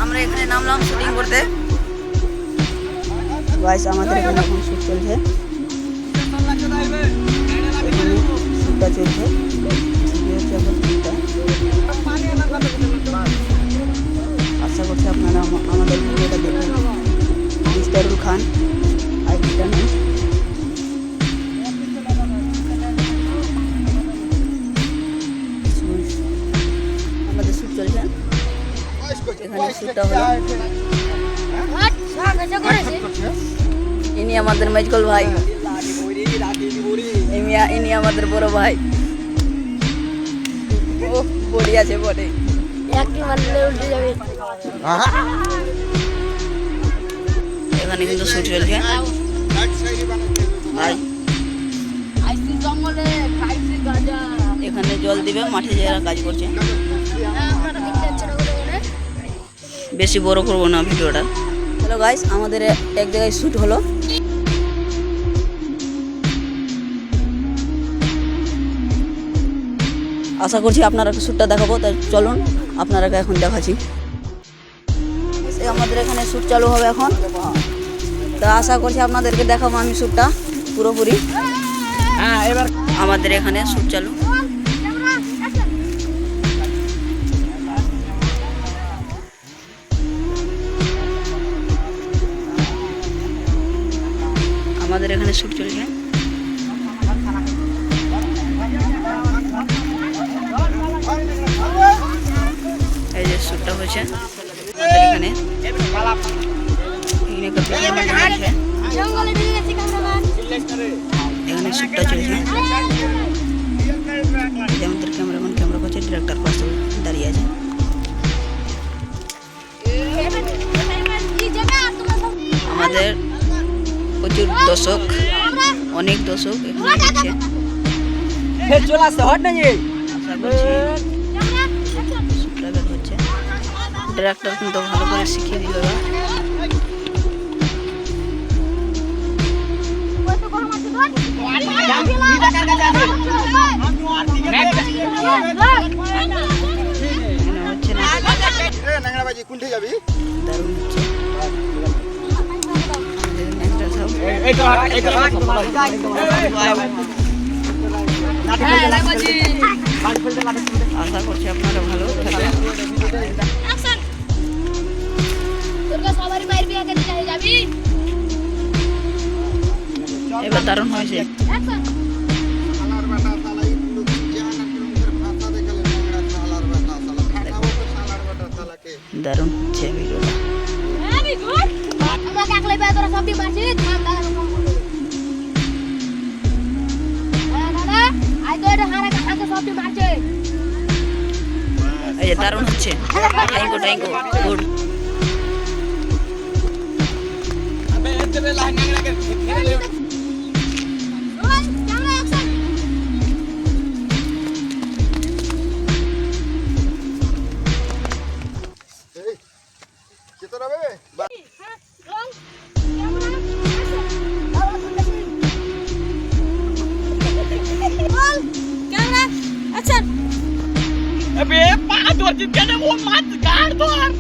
আমরা এখানে নামলাম শুটিং করতে। গাইস আমাদের এখানে এখন শুট চলছে, এখানে শুটটা চলছে। আশা করছি আপনারা আমাদের ভিডিওটা দেখবেন। মিস্টারুল খান আইডিটা নেই। আমাদের শুট চলছে, এখানে শুটটা হলো। ইনি আমাদের মেজকল ভাই, ইনি আমাদের বড় ভাই। ও বড়ি আছে বটে, এখানে কিন্তু শুট চলছে। এখানে জল দিবে, মাঠে যারা কাজ করছে। বেশি বড় করবো না ভিডিওটা। হ্যালো গাইস, আমাদের এক জায়গায় শুট হলো। আশা করছি আপনারা শ্যুটটা দেখাবো, তাই চলুন আপনারা এখন দেখাচ্ছি। আমাদের এখানে শ্যুট চালু হবে এখন, তা আশা করছি আপনাদেরকে দেখাবো আমি শ্যুটটা পুরোপুরি। হ্যাঁ, এবার আমাদের এখানে শ্যুট চালু। আমাদের এখানে শ্যুট চলছে। এই যে শ্যুটটা হয়েছে আমাদের এখানে, এখানে শ্যুটটা চলছে। আমাদের ক্যামেরাম্যান ক্যামেরা করছে, ডিরেক্টর পাশে দাঁড়িয়ে আছে। আমাদের প্রচুর দর্শক, অনেক দর্শক এখানে দেখছে। ডিরেক্টর কিন্তু ভালো করে শিখিয়ে দিল। আশা করছি আপনারা ভালো থাকবেন। এবার দারুণ হয়েছে, দারুণ হচ্ছে ভিডিওটা। এই যে দারুণ হচ্ছে, থ্যাংক ইউ গুড। अबे पाँच और जिनका ने वो मत गाड़ दो यार।